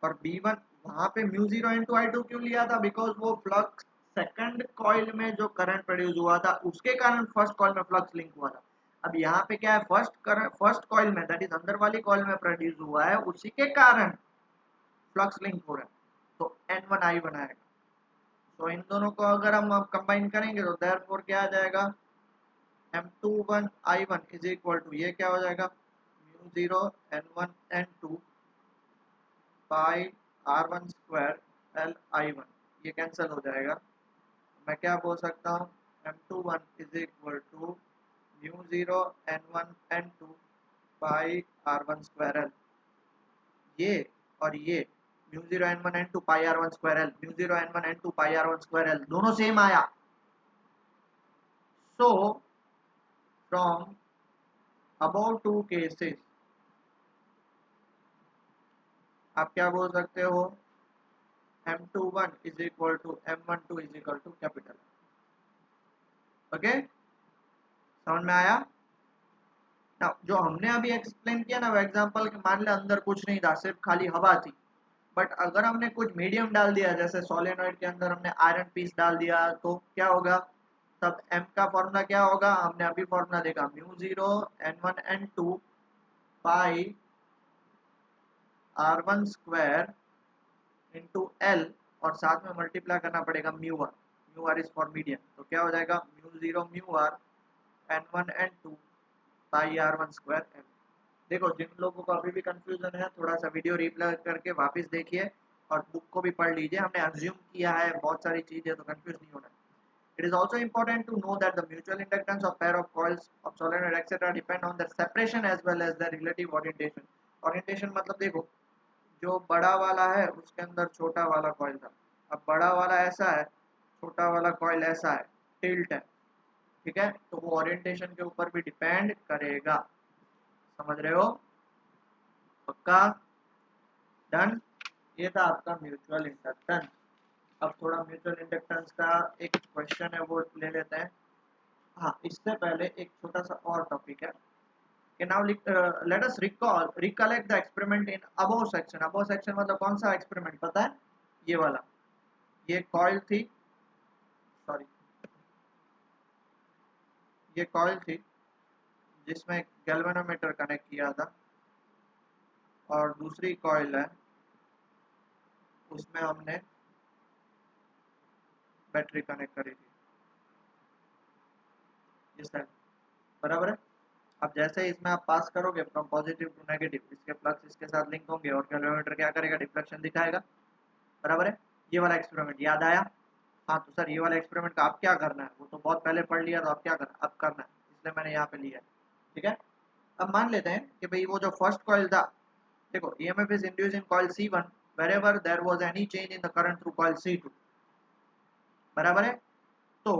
और B1 वहां पे म्यू 0 इंटू I2 क्यों लिया था? बिकॉज वो फ्लक्स सेकंड कॉइल में जो करंट प्रोड्यूस हुआ था उसके कारण फर्स्ट कॉइल में फ्लक्स लिंक हुआ था. अब यहाँ पे क्या है? फर्स्ट कॉइल में, दैट इज अंदर वाली कॉइल में प्रोड्यूस हुआ है, उसी के कारण फ्लक्स लिंक हो रहा है, तो N1 I1 आएगा. तो इन दोनों को अगर हम कंबाइन करेंगे तो देयरफॉर क्या आ जाएगा? M21 I1 is equal to, ये क्या हो जाएगा, mu zero N1 N2 by R1 square L I1, ये कैंसिल हो जाएगा। मैं क्या बोल सकता हूँ, M21 is equal to mu zero N1 N2 by R1 square L, ये और ये mu zero N1 N2 pi R1 square L, mu zero N1 N2 pi R1 square L दोनों सेम आया। So from about two cases आप क्या बोल सकते हो, M21 is equal to M12 is equal to capital. Okay, समझ में आया ना? जो हमने अभी एक्सप्लेन किया ना वो एग्जांपल के, मान ले अंदर कुछ नहीं था, सिर्फ खाली हवा थी, बट अगर हमने कुछ मीडियम डाल दिया, जैसे सोलेनॉइड के अंदर हमने आयरन पीस डाल दिया, तो क्या होगा, तब M का फॉर्मूला क्या होगा, हमने अभी फॉर्मूला देखा, mu zero N1 N2 pi R1 square into L, और साथ में मल्टीप्लाई करना पड़ेगा mu r is for medium, तो क्या हो जाएगा, mu zero mu r N1 N2 pi R1 square M। देखो, जिन लोगों को अभी भी कंफ्यूजन है, थोड़ा सा वीडियो रिप्ले करके वापस देखिए और बुक को भी पढ़ लीजिए, हमने अज्यूम किया है बहुत सारी चीजें, तो कंफ्यूज नहीं होना। It is also important to know that the mutual inductance of pair of coils of solenoid etc. depend on their separation as well as their relative orientation. Orientation मतलब देखो, जो बड़ा वाला है उसके अंदर छोटा वाला कॉइल था, अब बड़ा वाला ऐसा है, छोटा वाला कॉइल ऐसा है, टिल्ट है, ठीक है, तो वो ओरिएंटेशन के ऊपर भी डिपेंड करेगा। समझ रहे हो? पक्का? डन? ये था आपका म्यूचुअल इंडक्टेंस। अब थोड़ा म्यूचुअल इंडक्टेंस का एक क्वेश्चन है वो ले लेते हैं। हाँ, इससे पहले एक छोटा सा और टॉपिक है कि now let us recollect the experiment in above section. Above section मतलब कौन सा एक्सपेरिमेंट पता है? ये वाला, ये कॉइल थी, सॉरी, ये कॉइल थी जिसमें गैल्वेनोमीटर कनेक्ट किया था, और दूसरी कॉइल है उसमें हमने बैटरी कनेक्ट करी थी इस टाइम, बराबर है। अब जैसे ही इसमें आप पास करोगे फ्रॉम पॉजिटिव टू नेगेटिव, इसके फ्लक्स इसके साथ लिंक होंगे और गैल्वेनोमीटर क्या करेगा, डिफ्लेक्शन दिखाएगा, बराबर है। ये वाला एक्सपेरिमेंट याद आया? हाँ, तो सर ये वाला एक्सपेरिमेंट का आप क्या करना है, वो तो बहुत पहले पढ़ लिया, तो आप क्या करना, अब करना है, इसलिए मैंने यहाँ पे लिया है, ठीक है। अब मान लेते हैं कि भाई वो जो फर्स्ट कॉइल था, देखो EMF is induced in coil C1 wherever there was any change in the current through coil C2, बराबर है। तो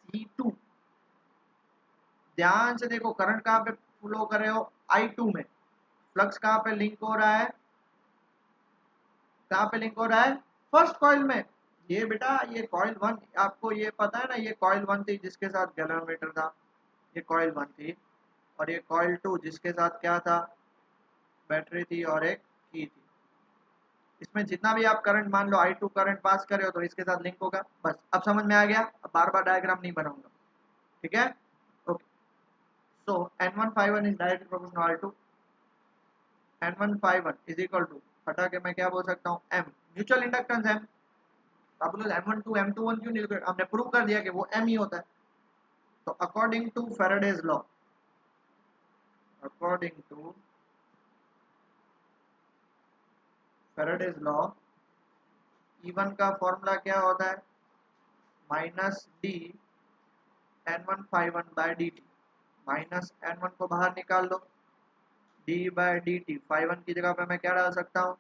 C2, ध्यान से देखो, करंट कहाँ पे फ्लो कर रहे हो, I2 में, फ्लक्स कहाँ पे लिंक हो रहा है, कहाँ पे लिंक हो रहा है, फर्स्ट कॉइल में। ये बेटा, ये कॉइल 1, आपको ये पता है ना, ये कॉइल 1 थी जिसके साथ गैल्वेनोमीटर था, ये कॉइल 1 थी, और ये कॉइल 2 जिसके साथ क्या था, बैटरी थी और एक की थी। इसमें जितना भी आप करंट, मान लो I2 करंट पास करे हो तो इसके साथ लिंक होगा, बस अब समझ में आ गया, अब बार बार डायग्राम नहीं बनाऊंगा, ठीक है। Okay, so N151 is directly proportional to N151 is equal to, हटा के मैं क्या बोल सकता हूँ, M, म्यूचुअल इंडक्टेंस M। आप बोलो M12 M21 क्यों नहीं, हमने प्रूव कर दिया कि वो M ही होता है। तो according to Faraday's law, according to Faraday's law, E1 का फॉर्मूला क्या होता है, minus d N151 by d t, minus N1 को बाहर निकाल लो, डी बाय डी टी, 51 की जगह पे मैं क्या डाल सकता हूँ,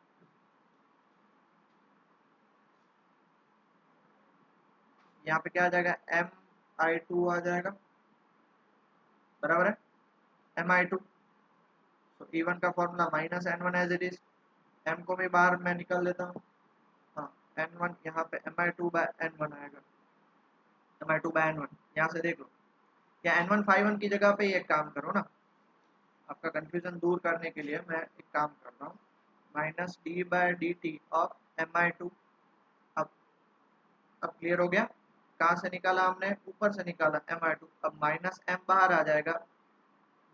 यहाँ पे क्या आ जाएगा, MI2 आ जाएगा, बराबर है, MI2। तो E1 का formula minus N1 as it is, M को भी बाहर मैं निकाल लेता हूँ, हाँ, N1 यहाँ पे MI2 बाय N1 आएगा, MI2 बाय N1, यहाँ से देख लो, या N151 की जगह पे एक काम करो ना, आपका कंफ्यूजन दूर करने के लिए मैं एक काम कर रहा हूँ, minus d by d t of MI2। अब अब क्लियर हो गया, कहाँ से निकाला हमने, ऊपर से निकाला MI2, अब माइनस M बाहर आ जाएगा,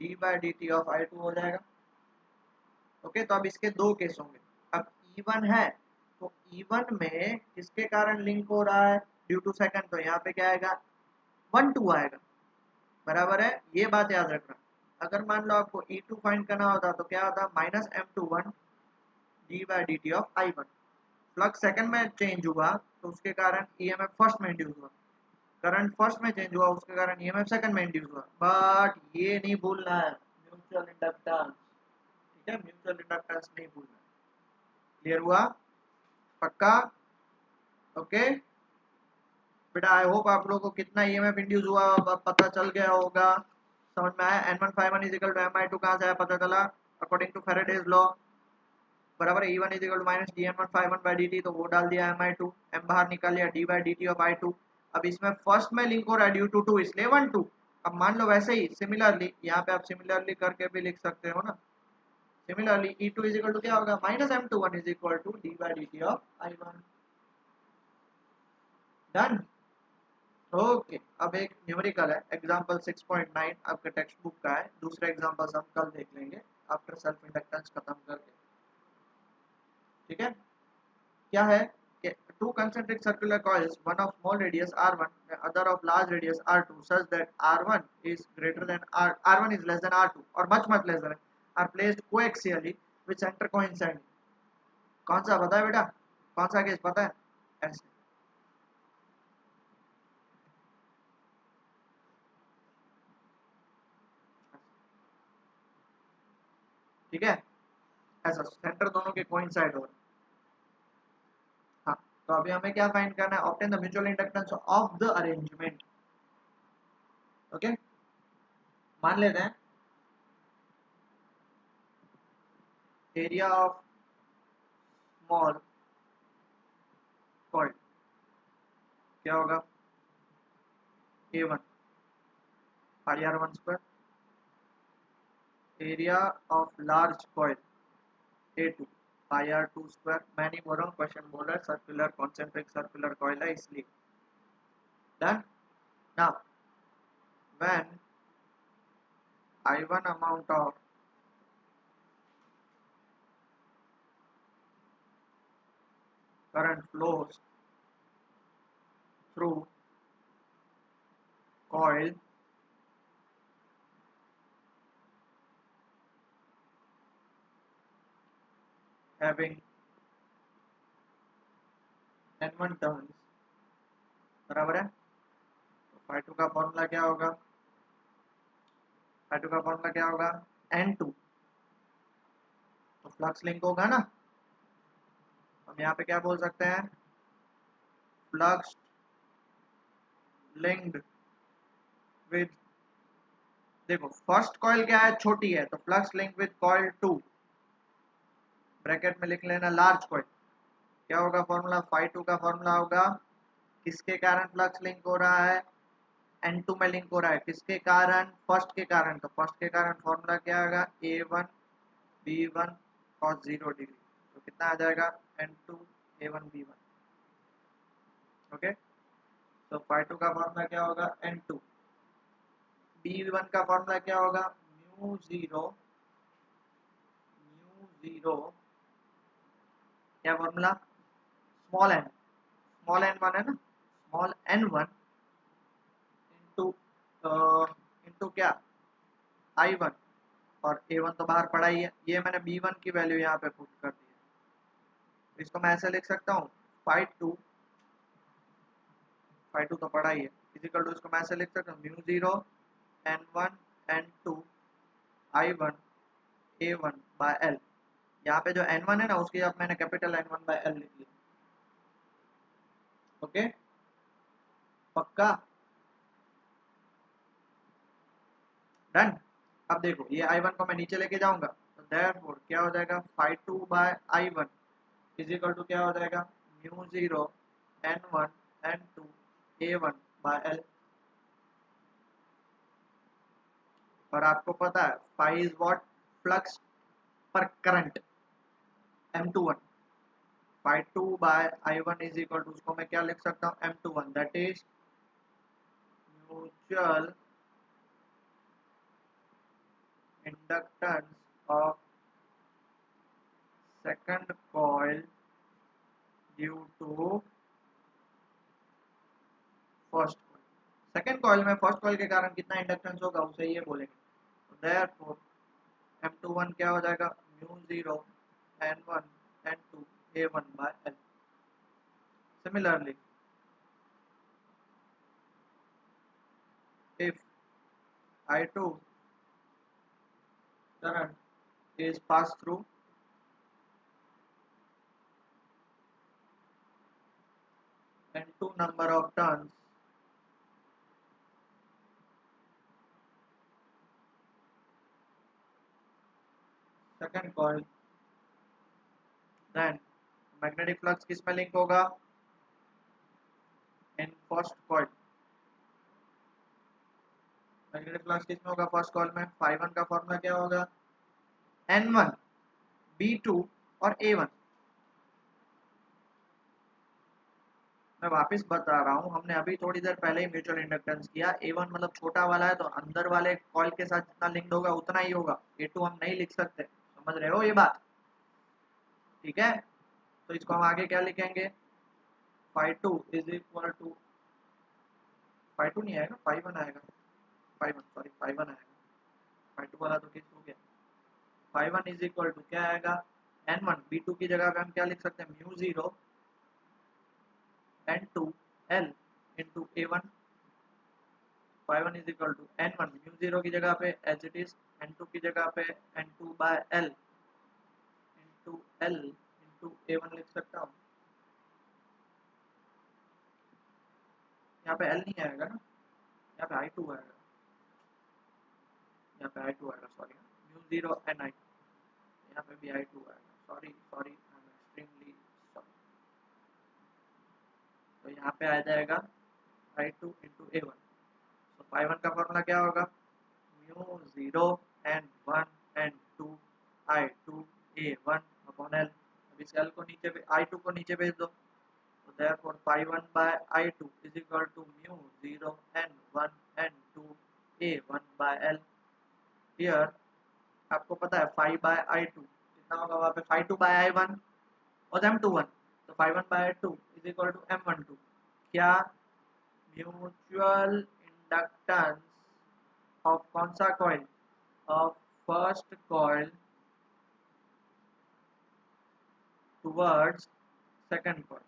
d by d t of I2 हो जाएगा। ओके, तो अब इसके दो केस होंगे। अब E1 है, तो E1 में किसके कारण लिंक हो रहा है, ड्यू टू सेकंड, तो यहाँ पे क्या आएगा, 1 2 आएगा, बराबर है, ये बात याद रखना। अगर मान लो आपको E2 फाइंड करना होता तो क्या होता, minus M21 D by D t of I1। Flux second में चेंज हुआ तो उसके कारण ईएमएफ फर्स्ट में इंड्यूस हुआ, करंट फर्स्ट में चेंज हुआ उसके कारण ईएमएफ सेकंड में इंड्यूस हुआ। बट ये नहीं भूलना है म्यूचुअल इंडक्टेंस, ठीक है, म्यूचुअल इंडक्टेंस नहीं भूलना है। क्लियर हुआ, पक्का, ओके बेटा। आई होप आप लोगों को कितना ईएमएफ इंड्यूस हुआ पता चल गया होगा, समझ में आया। N1 is equal to Mi2 कहाँ से आया पता चला, अकॉर्डिंग टू फैराडेज लॉ, बराबर है। E1 is equal to minus dN1 by dt, तो वो डाल दिया Mi2, M बाहर निकाल लिया, d by dt of I2। अब इसमें फर्स्ट में लिंक हो रहा है ड्यू टू 2, इसलिए 1 2। अब मान लो वैसे ही सिमिलरली यहाँ पे आप सिमिलरली करके भी लिख सकते हो ना। Similarly E2 is equal to क्या होगा, minus M21 is equal to d by dt of I1। Done, okay. अब एक न्यूमेरिकल है, एग्जांपल 6.9 आपके टेक्स्ट बुक का है। दूसरे एग्जांपल्स हम कल देख लेंगे आफ्टर सेल्फ इंडक्टेंस खत्म करके, ठीक है। क्या है कि two concentric circular coils, one of small radius r1, the other of large radius r2, such that r1 is greater than r1 is less than r2 or much less than, are placed coaxially with center coinciding। कौन सा पता है बेटा, कौन सा case पता है, ऐसे, ठीक है, ऐसा सेंटर दोनों के कोइंसाइड हो रहे। हाँ, तो अभी हमें क्या फाइंड करना है, obtain the mutual inductance of the arrangement. Okay, मान लेते हैं एरिया ऑफ स्मॉल कॉइल क्या होगा, A1 pi r1 square, area of large coil A2 pi r2 square. मैं नहीं बोल रहा हूँ, क्वेश्चन बोल रहा है सर्कुलर कॉन्सेंट्रिक सर्कुलर कॉइल है इसलिए। Done, now when I1 amount of current flows through coil having N1 turns, बराबर है। तो phi2 का फॉर्मूला क्या होगा, phi2 का फॉर्मूला क्या होगा, N2, तो फ्लक्स लिंक होगा ना। हम यहाँ पे क्या बोल सकते हैं, फ्लक्स लिंक्ड विद, देखो फर्स्ट कॉइल क्या है, छोटी है, तो flux link with coil 2, bracket में लिख लेना लार्ज कॉइल। क्या होगा फॉर्मूला, phi2 का फॉर्मूला होगा, किसके कारण फ्लक्स लिंक हो रहा है, N2 में लिंक हो रहा है, किसके कारण, फर्स्ट के कारण। तो फर्स्ट के कारण फॉर्मूला क्या होगा, A1 B1 cos 0 डिग्री, तो कितना आ जाएगा N2 A1 B1। ओके, तो phi2 का फॉर्मूला क्या होगा, N2। B1 का फॉर्मूला क्या होगा, म्यू जीरो क्या फॉर्मूला, स्मॉल एन वन है ना, स्मॉल n1 इंटू इंटू क्या, I1, और A1 तो बाहर पड़ा ही है, ये मैंने B1 की वैल्यू यहाँ पे पुट कर दी है। तो इसको मैं ऐसे लिख सकता हूँ, phi2 तो पड़ा ही है, इजिकल टू, इसको मैं ऐसे लिख सकता हूँ, म्यू0 n1 n2 I1 A1 bye L। यहाँ पे जो n1 है ना उसकी अब मैंने कैपिटल N1 बाय L लिख लिया। ओके, पक्का, डन। अब देखो ये I1 को मैं नीचे लेके जाऊंगा, तो देयरफॉर क्या हो जाएगा, phi2 by I1 is equal to क्या हो जाएगा, म्यू0 n1 n2 A1 bye L। और आपको पता है फाई इज व्हाट, फ्लक्स पर current M21, phi2 by I1 is equal to, उसको मैं क्या लिख सकता हूँ, M21, that is mutual inductance of second coil due to first coil. Second coil में फर्स्ट कॉइल के कारण कितना इंडक्टेंस होगा उसे ये बोलेंगे। तो देयरफॉर M21 क्या हो जाएगा, mu 0 N1 N2 A1 by L। Similarly if I2 current is passed through N2 number of turns second coil, then magnetic flux किस में लिंक होगा, in first coil. Magnetic flux किस में होगा, फर्स्ट कॉइल में। φ1 का फॉर्मूला क्या होगा, N1 B2 और A1। मैं वापस बता रहा हूँ, हमने अभी थोड़ी देर पहले ही म्यूचुअल इंडक्टेंस किया। A1 मतलब छोटा वाला है, तो अंदर वाले कॉइल के साथ जितना लिंक्ड होगा उतना ही होगा। A2 हम नहीं लिख सकते, समझ रहे हो ये बात, ठीक है। तो इसको हम आगे क्या लिखेंगे, φ2 इज इक्वल टू, φ2 नहीं आएगा, φ1 आएगा, φ1 सॉरी φ1 आएगा, φ2 वाला तो केस हो गया। φ1 इज इक्वल टू क्या आएगा, N1 B2 की जगह पे हम क्या लिख सकते हैं, mu 0 N2 L into A1। φ1 is equal to N1 mu 0 की जगह पे एज इट इज, N2 की जगह पे N2 by L into L into A1 लिख सकता हूँ। यहाँ पे L नहीं आएगा ना, यहाँ पे I2 आएगा, यहाँ पे I2 आएगा, सॉरी म्यू 0 Ni, यहाँ पे भी I2 आएगा, sorry sorry I am extremely sorry. तो यहाँ पे आ जाएगा I2 इंटू A1। तो φ1 का फॉर्मूला क्या होगा, mu 0 N1 N2 I2 A1 upon L। अब इस L को नीचे, I2 को नीचे भेज दो, तो therefore φ1 by I2 is equal to mu 0 N1 N2 A1 by L। here आपको पता है फाई बाय I2 कितना होगा, वहाँ पे φ2 by I1 और M21, तो φ1 by I2 is equal to M12। क्या, म्यूचुअल इंडक्टेंस ऑफ कौन सा coil, of first coil towards second coil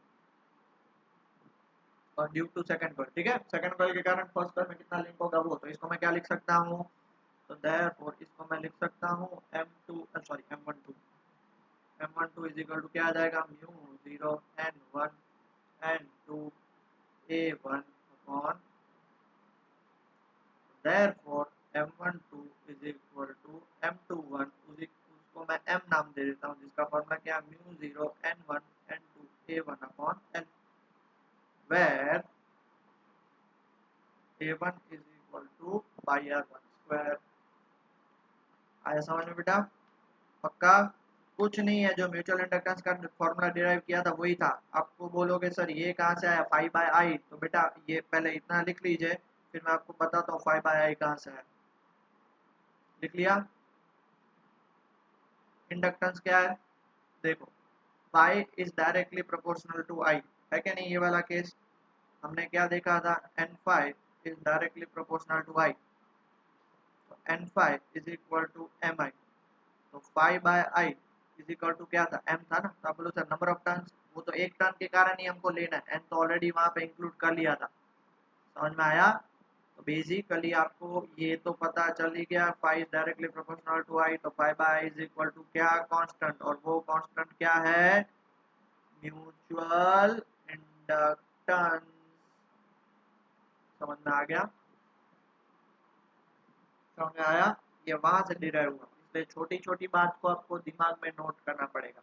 और ड्यू टू सेकंड कॉइल, ठीक है। सेकंड कॉइल के कारण फर्स्ट कॉइल में कितना लिंक होगा वो, तो इसको मैं क्या लिख सकता हूँ, तो देयरफॉर इसको मैं लिख सकता हूँ M12 इज इक्वल टू क्या आ जाएगा, mu 0 N1 N2 A1 upon, therefore M12 is equal to M21, उसको मैं M नाम दे देता हूँ, जिसका फॉर्मूला क्या है, mu 0 N1 N2 A1 upon L, where A1 is equal to pi R1 square. आया समझ में बेटा, पक्का। कुछ नहीं है, जो म्यूचुअल इंडक्टेंस का फॉर्मूला डिराइव किया था वही था। आपको बोलोगे सर ये कहाँ से आया, फाई बाय आई, तो बेटा ये पहले इतना लिख लीजिए, फिर मैं आपको बताता हूँ फाई बाय आई कहाँ से आया। लिख लिया, इंडक्टेंस क्या है, देखो phi is directly proportional to I, है क्या नहीं, ये वाला केस हमने क्या देखा था, N phi is directly proportional to I, तो N phi is equal to M I, तो phi by I is equal to क्या था, एम था ना। तो आप बोलो सर नंबर ऑफ टर्न्स, वो तो एक टर्न के कारण ही हमको लेना है, एन तो ऑलरेडी वहां पे इंक्लूड कर लिया था, समझ में आया। तो बेसिकली आपको ये तो पता चल ही गया, phi directly proportional to I, तो phi by I is equal to क्या, कांस्टेंट, और वो कांस्टेंट क्या है, म्यूचुअल इंडक्टेंस। समझ में आ गया, समझ में आया, ये वहां से डिराइव हुआ, इसलिए छोटी छोटी बात को आपको दिमाग में नोट करना पड़ेगा।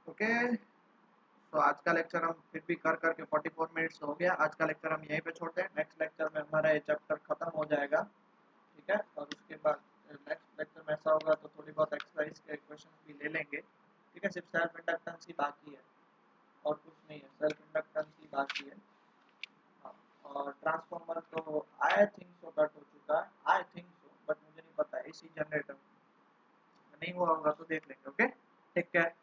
ओके, तो आज का लेक्चर हम फिर भी कर करके 44 मिनट्स हो गया। आज का लेक्चर हम यहीं पे छोड़ते हैं, नेक्स्ट लेक्चर में हमारा ये चैप्टर खत्म हो जाएगा, ठीक है। और उसके बाद नेक्स्ट लेक्चर में ऐसा होगा तो थोड़ी बहुत एक्सरसाइज के क्वेश्चन भी ले लेंगे, ठीक है। सिर्फ सेल्फ इंडक्टेंस की बाकी है और कुछ नहीं है, सेल्फ इंडक्टेंस की बाकी है। हाँ, और ट्रांसफॉर्मर तो आई थिंक सो कट हो चुका है, आई थिंक सो, बट मुझे नहीं पता, एसी जनरेटर नहीं हुआ होगा तो देख लेंगे। Okay, take care.